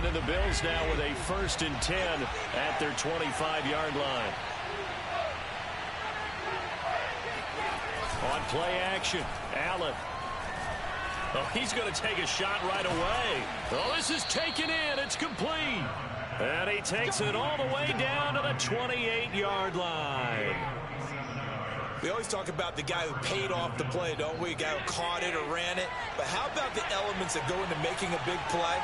Allen and the Bills now with a 1st and 10 at their 25-yard line. On play action, Allen. Oh, he's going to take a shot right away. Oh, this is taken in. It's complete. And he takes it all the way down to the 28-yard line. We always talk about the guy who paid off the play, don't we? A guy who caught it or ran it. But how about the elements that go into making a big play?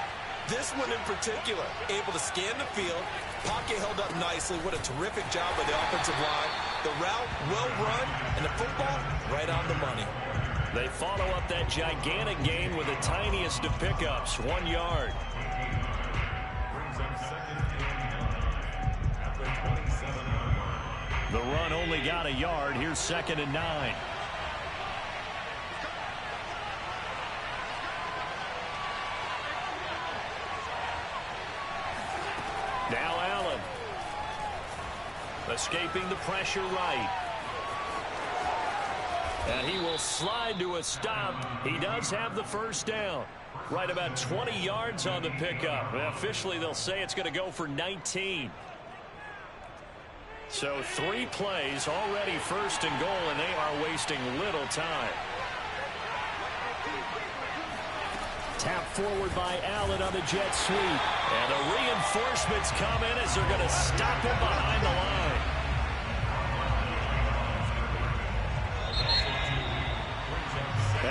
This one in particular, able to scan the field, pocket held up nicely. What a terrific job by the offensive line. The route, well run, and the football, right on the money. They follow up that gigantic gain with the tiniest of pickups, 1 yard. The run only got a yard. Here's 2nd and 9. Now Allen. Escaping the pressure right. And he will slide to a stop. He does have the 1st down. Right about 20 yards on the pickup. Officially, they'll say it's going to go for 19. So 3 plays, already 1st and goal, and they are wasting little time. Tap forward by Allen on the jet sweep. And the reinforcements come in as they're going to stop him behind the line.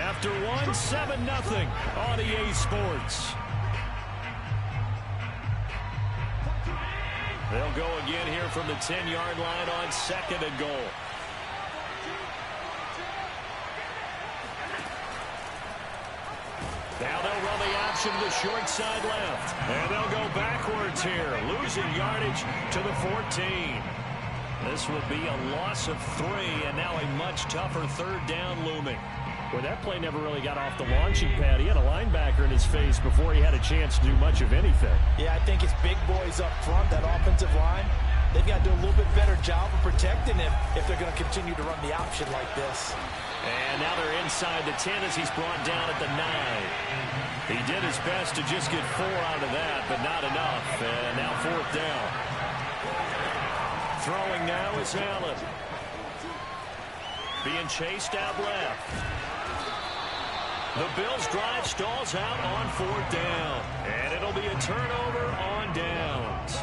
After 1, 7-0 on EA Sports. They'll go again here from the 10-yard line on 2nd and goal. Now they'll run the option to the short side left. And they'll go backwards here, losing yardage to the 14. This will be a loss of 3, and now a much tougher 3rd down looming. Well, that play never really got off the launching pad. He had a linebacker in his face before he had a chance to do much of anything. Yeah, I think it's big boys up front, that offensive line. They've got to do a little bit better job of protecting him if they're going to continue to run the option like this. And now they're inside the 10 as he's brought down at the 9. He did his best to just get 4 out of that, but not enough. And now 4th down. Throwing now is Allen. Being chased out left. The Bills' drive stalls out on 4th down. And it'll be a turnover on downs.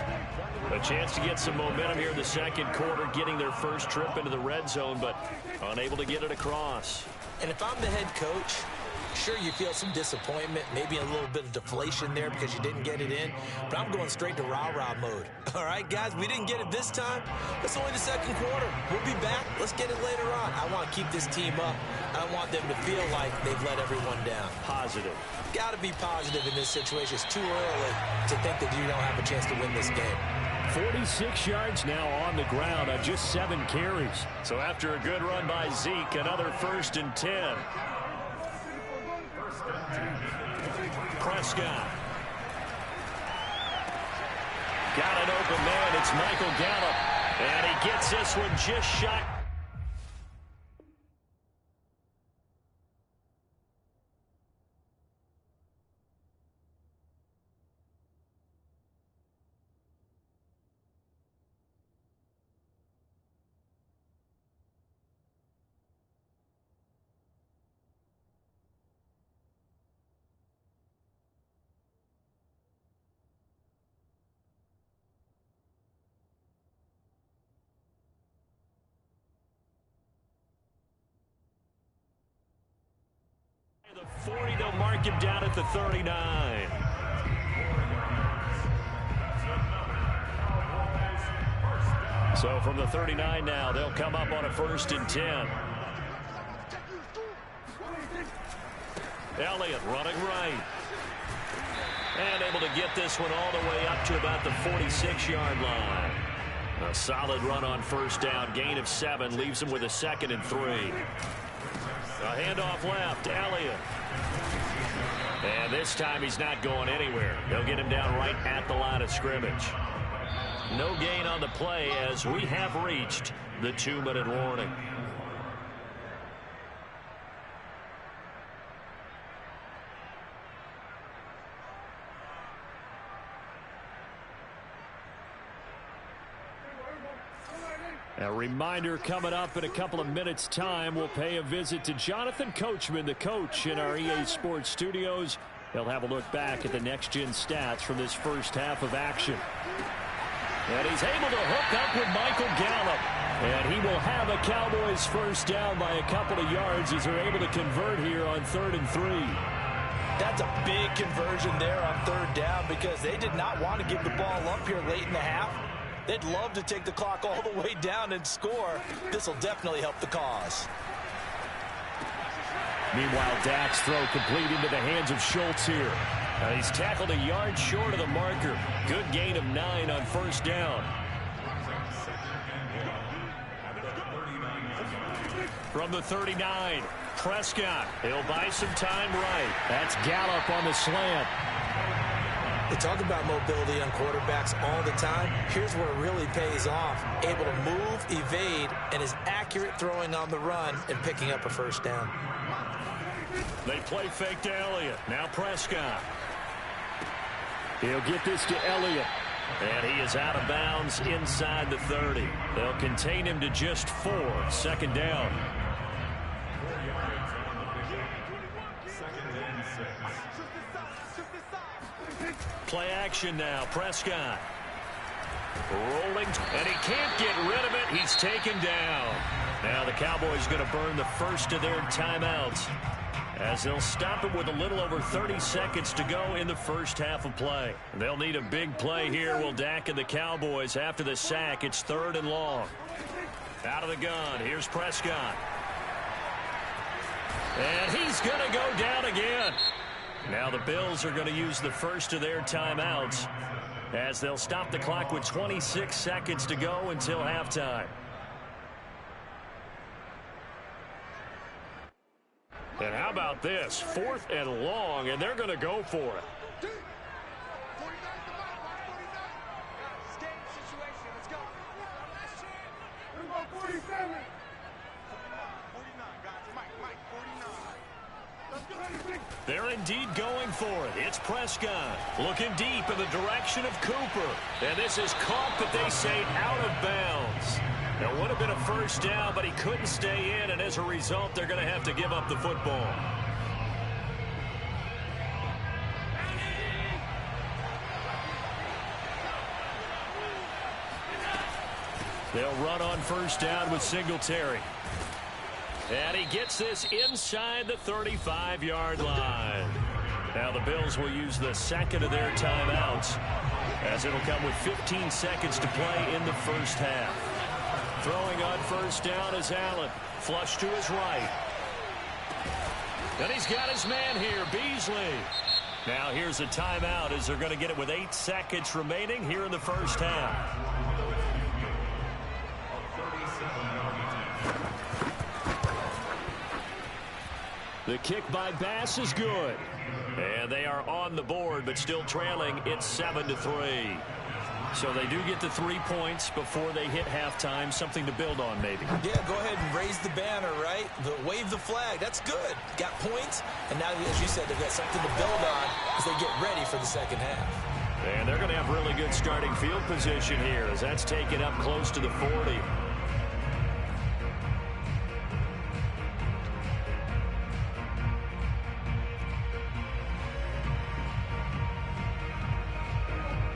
A chance to get some momentum here in the 2nd quarter, getting their first trip into the red zone, but unable to get it across. And if I'm the head coach, sure, you feel some disappointment, maybe a little bit of deflation there because you didn't get it in, but I'm going straight to rah-rah mode. All right, guys, we didn't get it this time. It's only the 2nd quarter. We'll be back. Let's get it later on. I want to keep this team up. I don't want them to feel like they've let everyone down. Positive. Got to be positive in this situation. It's too early to think that you don't have a chance to win this game. 46 yards now on the ground on just 7 carries. So after a good run by Zeke, another 1st and 10. Prescott. Got an open man. It's Michael Gallup. And he gets this one just shot. The 40, they'll mark him down at the 39. So from the 39 now, they'll come up on a 1st and 10. Elliott running right. And able to get this one all the way up to about the 46-yard line. A solid run on 1st down. Gain of 7 leaves him with a 2nd and 3. A handoff left, Elliott. And this time he's not going anywhere. They'll get him down right at the line of scrimmage. No gain on the play as we have reached the 2-minute warning. reminder coming up in a couple of minutes' time. We'll pay a visit to Jonathan Coachman, the coach in our EA Sports studios. He'll have a look back at the next-gen stats from this first half of action. And he's able to hook up with Michael Gallup. And he will have a Cowboys first down by a couple of yards as they're able to convert here on 3rd and 3. That's a big conversion there on 3rd down because they did not want to give the ball up here late in the half. They'd love to take the clock all the way down and score. This will definitely help the cause. Meanwhile, Dak's throw complete into the hands of Schultz here. He's tackled a yard short of the marker. Good gain of 9 on first down. From the 39, Prescott. He'll buy some time right. That's Gallup on the slant. They talk about mobility on quarterbacks all the time. Here's where it really pays off. Able to move, evade, and is accurate throwing on the run and picking up a first down. They play fake to Elliott. Now Prescott. He'll get this to Elliott. And he is out of bounds inside the 30. They'll contain him to just 4. 2nd down. Play action now. Prescott. Rolling. And he can't get rid of it. He's taken down. Now the Cowboys going to burn the first of their timeouts, as they'll stop it with a little over 30 seconds to go in the first half of play. They'll need a big play here, will Dak and the Cowboys. After the sack, it's 3rd and long. Out of the gun, here's Prescott. And he's going to go down again. Now the Bills are going to use the first of their timeouts, as they'll stop the clock with 26 seconds to go until halftime. And how about this? 4th and long, and they're going to go for it. They're indeed going for it. It's Prescott looking deep in the direction of Cooper. And this is caught, but they say out of bounds. It would have been a first down, but he couldn't stay in, and as a result, they're going to have to give up the football. They'll run on first down with Singletary. And he gets this inside the 35-yard line. Now the Bills will use the second of their timeouts, as it'll come with 15 seconds to play in the first half. Throwing on first down is Allen. Flush to his right. And he's got his man here, Beasley. Now here's a timeout, as they're going to get it with 8 seconds remaining here in the first half. The kick by Bass is good. And they are on the board, but still trailing. It's 7-3. So they do get the 3 points before they hit halftime. Something to build on, maybe. Yeah, go ahead and raise the banner, right? Wave the flag. That's good. Got points. And now, as you said, they've got something to build on as they get ready for the second half. And they're going to have really good starting field position here, as that's taken up close to the 40.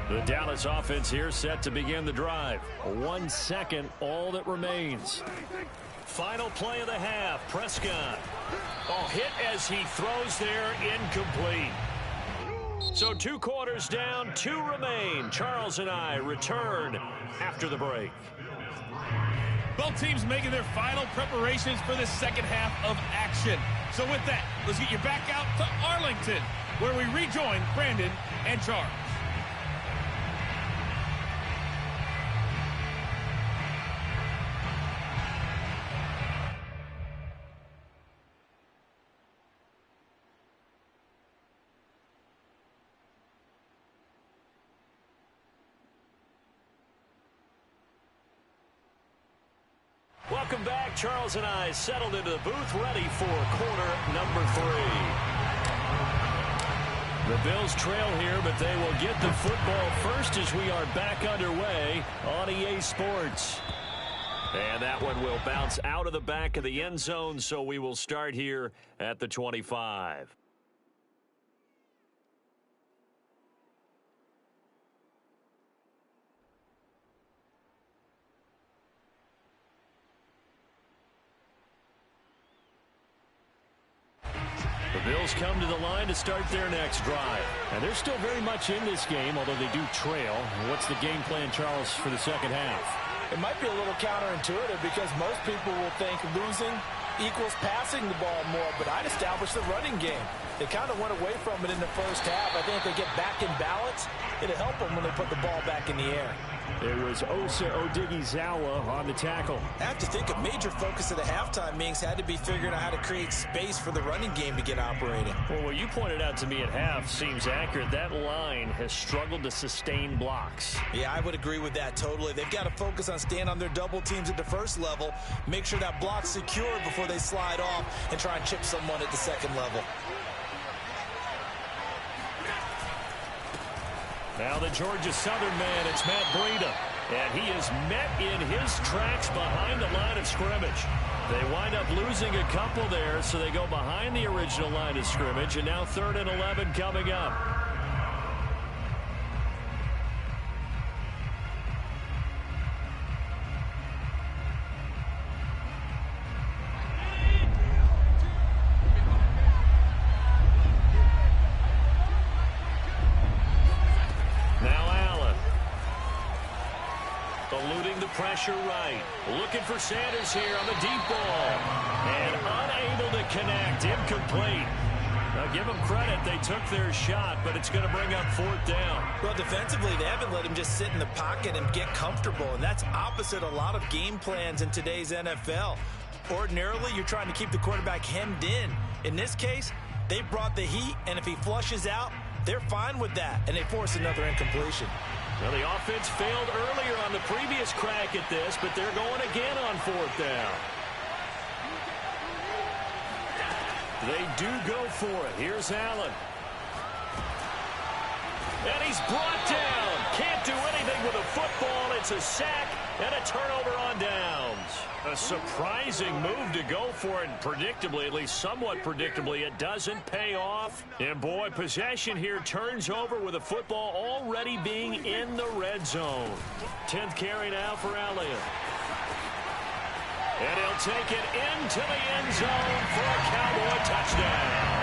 The Dallas offense here set to begin the drive. 1 second, all that remains. Final play of the half, Prescott. Oh, hit as he throws there, incomplete. So 2 quarters down, 2 remain. Charles and I return after the break. Both teams making their final preparations for the second half of action. So with that, let's get you back out to Arlington, where we rejoin Brandon and Charles. Welcome back. Charles and I settled into the booth, ready for quarter number 3. The Bills trail here, but they will get the football first as we are back underway on EA Sports. And that one will bounce out of the back of the end zone, so we will start here at the 25. The Bills come to the line to start their next drive. And they're still very much in this game, although they do trail. What's the game plan, Charles, for the second half? It might be a little counterintuitive because most people will think losing equals passing the ball more, but I'd establish the running game. They kind of went away from it in the first half. I think if they get back in balance, it'll help them when they put the ball back in the air. It was Osa Odighizuwa on the tackle. I have to think a major focus of the halftime meetings had to be figuring out how to create space for the running game to get operating. Well, what you pointed out to me at half seems accurate. That line has struggled to sustain blocks. Yeah, I would agree with that totally. They've got to focus on staying on their double teams at the first level, make sure that block's secure before they slide off and try and chip someone at the second level. Now the Georgia Southern man, it's Matt Breida. And he is met in his tracks behind the line of scrimmage. They wind up losing a couple there, so they go behind the original line of scrimmage, and now 3rd and 11 coming up. Eluding the pressure right. Looking for Sanders here on the deep ball. And unable to connect. Incomplete. Now give them credit. They took their shot, but it's going to bring up 4th down. Well, defensively, they haven't let him just sit in the pocket and get comfortable, and that's opposite a lot of game plans in today's NFL. Ordinarily, you're trying to keep the quarterback hemmed in. In this case, they brought the heat, and if he flushes out, they're fine with that, and they force another incompletion. Well, the offense failed earlier on the previous crack at this, but they're going again on 4th down. They do go for it. Here's Allen. And he's brought down. Can't do anything with a football. It's a sack and a turnover on downs. A surprising move to go for it. Predictably, at least somewhat predictably, it doesn't pay off. And boy, possession here turns over with the football already being in the red zone. 10th carry now for Elliott. And he'll take it into the end zone for a Cowboy touchdown.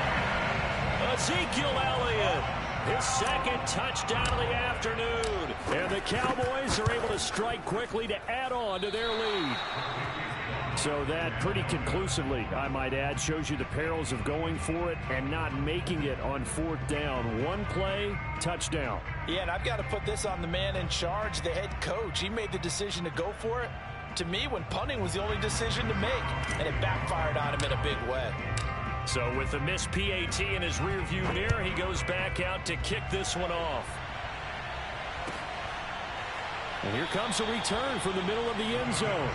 Ezekiel Elliott, his second touchdown of the afternoon. And the Cowboys are able to strike quickly to add on to their lead. So that pretty conclusively, I might add, shows you the perils of going for it and not making it on 4th down. One play, touchdown. Yeah, and I've got to put this on the man in charge, the head coach. He made the decision to go for it. To me, when punting was the only decision to make, and it backfired on him in a big way. So with the missed PAT in his rearview mirror, he goes back out to kick this one off. And here comes a return from the middle of the end zone.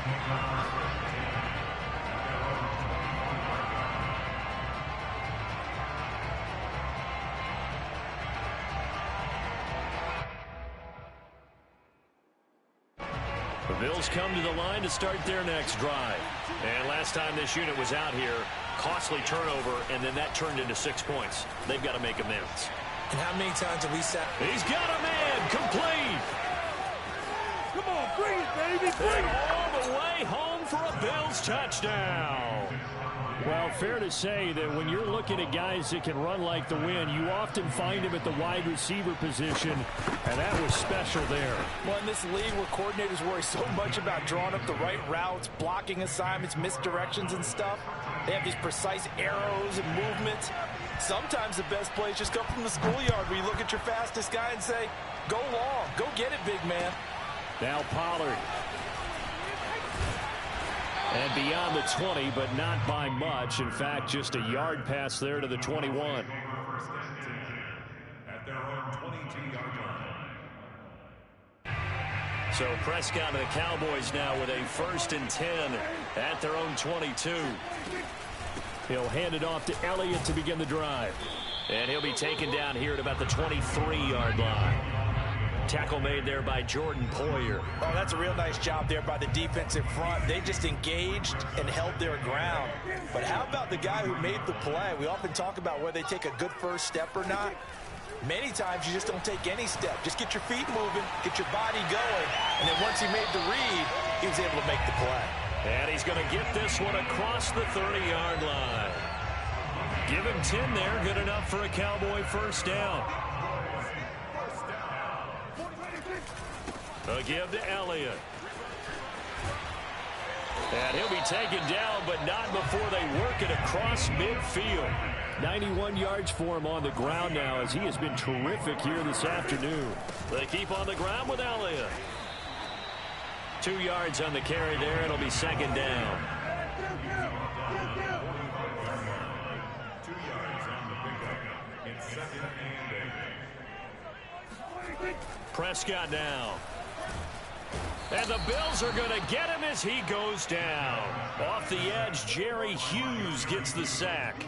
The Bills come to the line to start their next drive. And last time this unit was out here, costly turnover, and then that turned into 6 points. They've got to make amends. And how many times have we said? He's got a man, complete. Come on, bring it, baby, bring it. All the way home for a Bills touchdown. Well, fair to say that when you're looking at guys that can run like the wind, you often find them at the wide receiver position, and that was special there. Well, in this league where coordinators worry so much about drawing up the right routes, blocking assignments, misdirections and stuff, they have these precise arrows and movements. Sometimes the best plays just come from the schoolyard where you look at your fastest guy and say, go long, go get it, big man. Now Pollard. And beyond the 20, but not by much. In fact, just a yard pass there to the 21. At their own 22-yard line. So Prescott and the Cowboys now with a 1st and 10 at their own 22. He'll hand it off to Elliott to begin the drive. And he'll be taken down here at about the 23-yard line. Tackle made there by Jordan Poyer. Oh, that's a real nice job there by the defensive front. They just engaged and held their ground. But how about the guy who made the play? We often talk about whether they take a good first step or not. Many times you just don't take any step. Just get your feet moving, get your body going, and then once he made the read, he was able to make the play. And he's going to get this one across the 30-yard line. Give him 10 there, good enough for a Cowboy first down. A give to Elliott. And he'll be taken down, but not before they work it across midfield. 91 yards for him on the ground now, as he has been terrific here this afternoon. They keep on the ground with Elliott. 2 yards on the carry there. It'll be second down. 2 yards on the pickup. It's second and 8. Prescott now. And the Bills are going to get him as he goes down. Off the edge, Jerry Hughes gets the sack.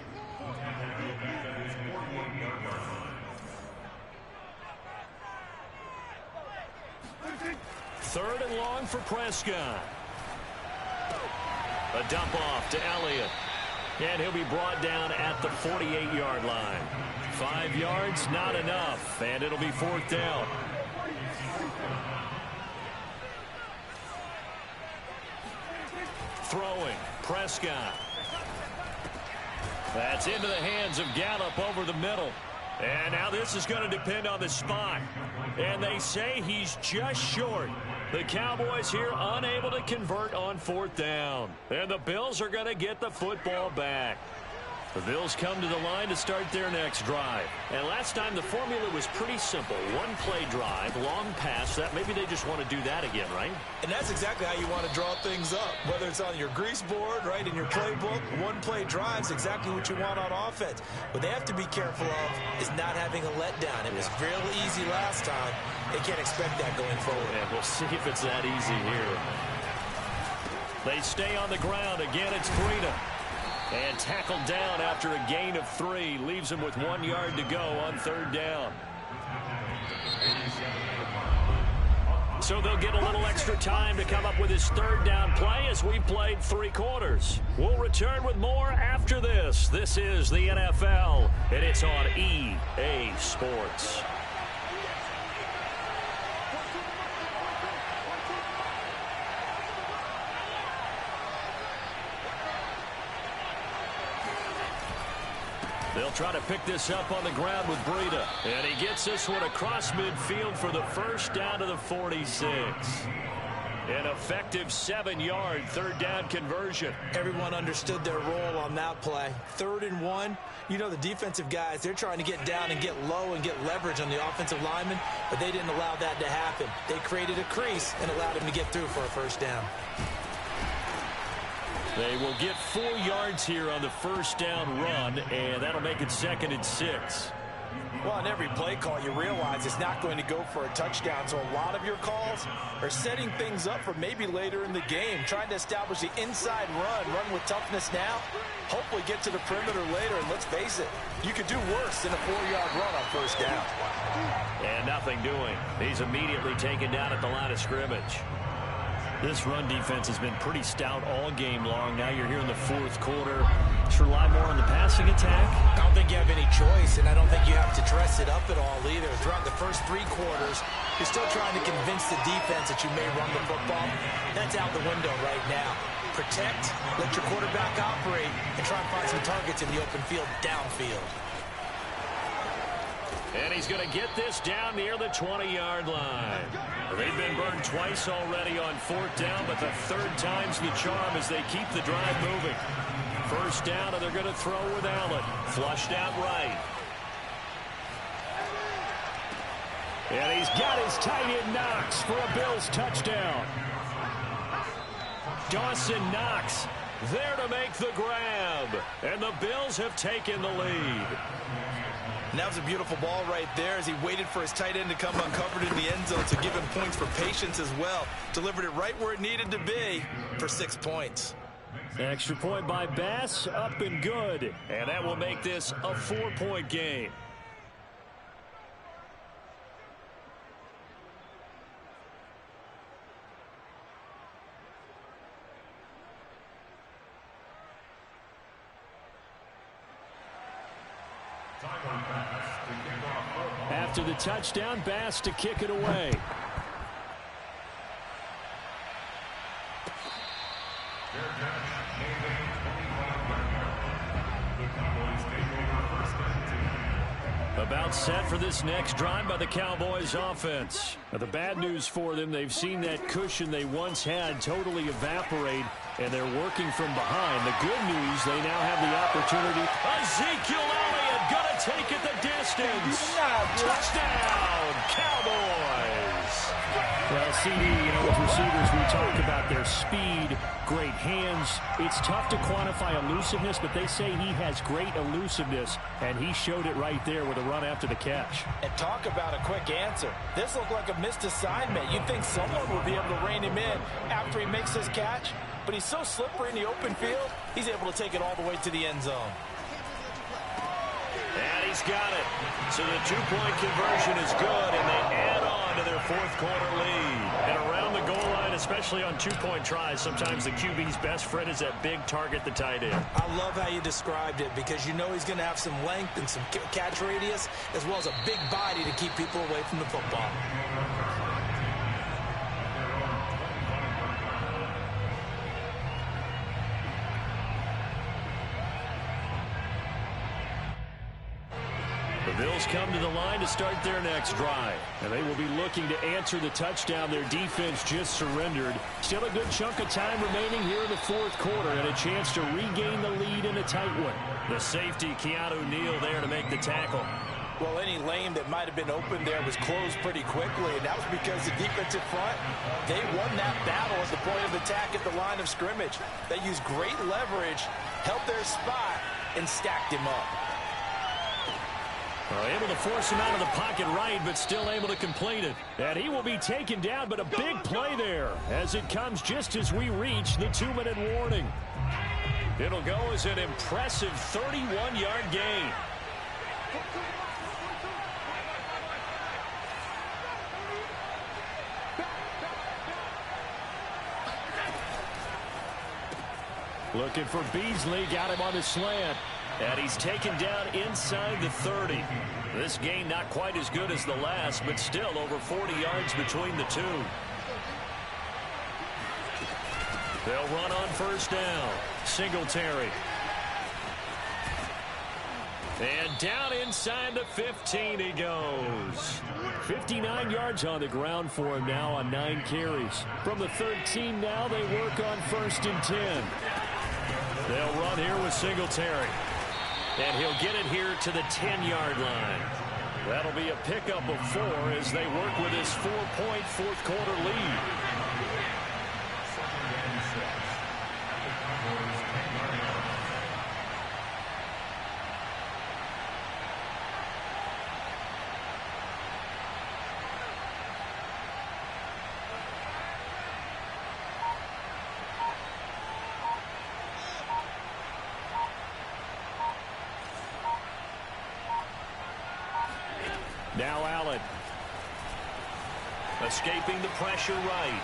Third and long for Prescott. A dump off to Elliott. And he'll be brought down at the 48-yard line. 5 yards, not enough. And it'll be fourth down. Throwing, Prescott. That's into the hands of Gallup over the middle. And now this is going to depend on the spot. And they say he's just short. The Cowboys here unable to convert on fourth down. And the Bills are going to get the football back. The Bills come to the line to start their next drive. And last time the formula was pretty simple. One play drive, long pass. That maybe they just want to do that again, right? And that's exactly how you want to draw things up. Whether it's on your grease board, right, in your playbook, one play drive is exactly what you want on offense. What they have to be careful of is not having a letdown. It was real easy last time. They can't expect that going forward. And we'll see if it's that easy here. They stay on the ground. Again, it's Breida. And tackled down after a gain of 3. Leaves him with 1 yard to go on third down. So they'll get a little extra time to come up with his third down play as we've played 3 quarters. We'll return with more after this. This is the NFL, and it's on EA Sports. They'll try to pick this up on the ground with Breida. And he gets this one across midfield for the first down to the 46. An effective 7-yard third down conversion. Everyone understood their role on that play. 3rd and 1. You know the defensive guys, they're trying to get down and get low and get leverage on the offensive lineman, but they didn't allow that to happen. They created a crease and allowed him to get through for a first down. They will get 4 yards here on the first down run, and that'll make it 2nd and 6. Well, on every play call, you realize it's not going to go for a touchdown, so a lot of your calls are setting things up for maybe later in the game, trying to establish the inside run with toughness now, hopefully get to the perimeter later, and let's face it, you could do worse than a 4-yard run on first down. And nothing doing. He's immediately taken down at the line of scrimmage. This run defense has been pretty stout all game long. Now you're here in the fourth quarter. Should rely more on the passing attack. I don't think you have any choice, and I don't think you have to dress it up at all either. Throughout the first 3 quarters, you're still trying to convince the defense that you may run the football. That's out the window right now. Protect, let your quarterback operate, and try and find some targets in the open field downfield. And he's going to get this down near the 20-yard line. They've been burned twice already on fourth down, but the third time's the charm as they keep the drive moving. First down, and they're going to throw with Allen. Flushed out right. And he's got his tight end Knox for a Bills touchdown. Dawson Knox there to make the grab. And the Bills have taken the lead. And that was a beautiful ball right there as he waited for his tight end to come uncovered in the end zone to give him points for patience as well. Delivered it right where it needed to be for 6 points. Extra point by Bass, up and good. And that will make this a 4-point game. After the touchdown, Bass to kick it away. About set for this next drive by the Cowboys offense. Now, the bad news for them, they've seen that cushion they once had totally evaporate, and they're working from behind. The good news, they now have the opportunity. Ezekiel Elliott going to take it the distance. Touchdown, Cowboys. Well, CD, with receivers, we talk about their speed, great hands. It's tough to quantify elusiveness, but they say he has great elusiveness, and he showed it right there with a run after the catch. And talk about a quick answer. This looked like a missed assignment. You'd think someone would be able to rein him in after he makes his catch, but he's so slippery in the open field, he's able to take it all the way to the end zone. And he's got it. So the two-point conversion is good, and they add on to their fourth quarter lead. And around the goal line, especially on two-point tries, sometimes the QB's best friend is that big target, the tight end. I love how you described it because you know he's going to have some length and some catch radius as well as a big body to keep people away from the football. The Bills come to the line to start their next drive. And they will be looking to answer the touchdown their defense just surrendered. Still a good chunk of time remaining here in the fourth quarter and a chance to regain the lead in a tight one. The safety, Keanu Neal, there to make the tackle. Well, any lane that might have been open there was closed pretty quickly, and that was because the defensive front, they won that battle at the point of attack at the line of scrimmage. They used great leverage, held their spot, and stacked him up. Able to force him out of the pocket right, but still able to complete it. And he will be taken down, but a big play there as it comes just as we reach the 2-minute warning. It'll go as an impressive 31-yard gain. Looking for Beasley, got him on the slant. And he's taken down inside the 30. This gain not quite as good as the last, but still over 40 yards between the two. They'll run on first down. Singletary. And down inside the 15 he goes. 59 yards on the ground for him now on 9 carries. From the 13 now, they work on 1st and 10. They'll run here with Singletary. And he'll get it here to the 10-yard line. That'll be a pickup of 4 as they work with his 4-point fourth quarter lead. Now Allen. Escaping the pressure right.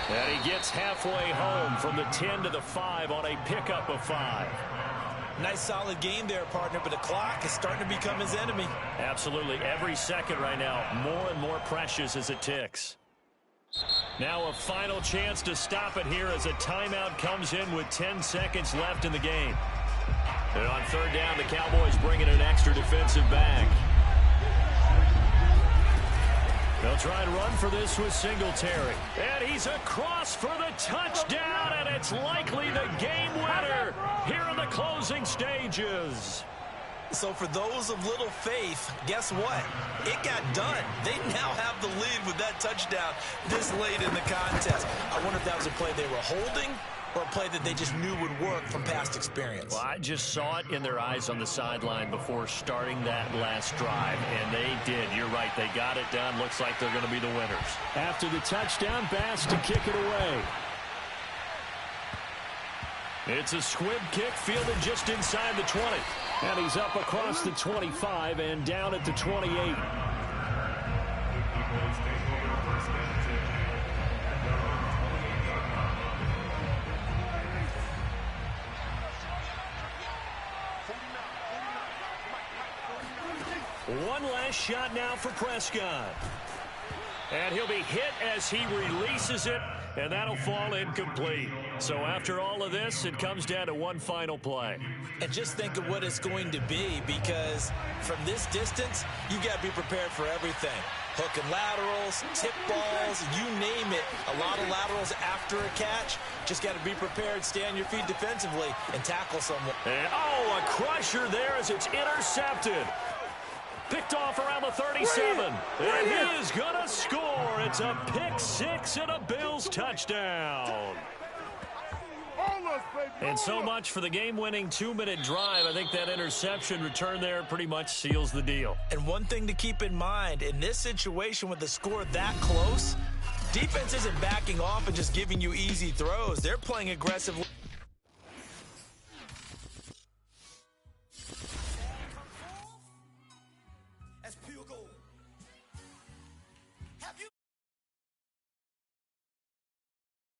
And he gets halfway home from the 10 to the 5 on a pickup of 5. Nice solid game there, partner, but the clock is starting to become his enemy. Absolutely. Every second right now, more and more precious as it ticks. Now a final chance to stop it here as a timeout comes in with 10 seconds left in the game. And on third down, the Cowboys bring in an extra defensive back. They'll try and run for this with Singletary. And he's across for the touchdown, and it's likely the game winner here in the closing stages. So for those of little faith, guess what? It got done. They now have the lead with that touchdown this late in the contest. I wonder if that was a play they were holding or a play that they just knew would work from past experience. Well, I just saw it in their eyes on the sideline before starting that last drive, and they did. You're right. They got it done. Looks like they're going to be the winners. After the touchdown, Bass to kick it away. It's a squib kick fielded just inside the 20. And he's up across the 25 and down at the 28. One last shot now for Prescott. And he'll be hit as he releases it, and that'll fall incomplete. So after all of this, it comes down to one final play. And just think of what it's going to be, because from this distance, you got to be prepared for everything. Hook and laterals, tip balls, you name it. A lot of laterals after a catch. Just got to be prepared, stay on your feet defensively, and tackle someone. And, a crusher there as it's intercepted. Picked off around the 37. And he is going to score. It's a pick six and a Bills touchdown. And so much for the game-winning 2-minute drive. I think that interception return there pretty much seals the deal. And one thing to keep in mind, in this situation with the score that close, defense isn't backing off and just giving you easy throws. They're playing aggressively.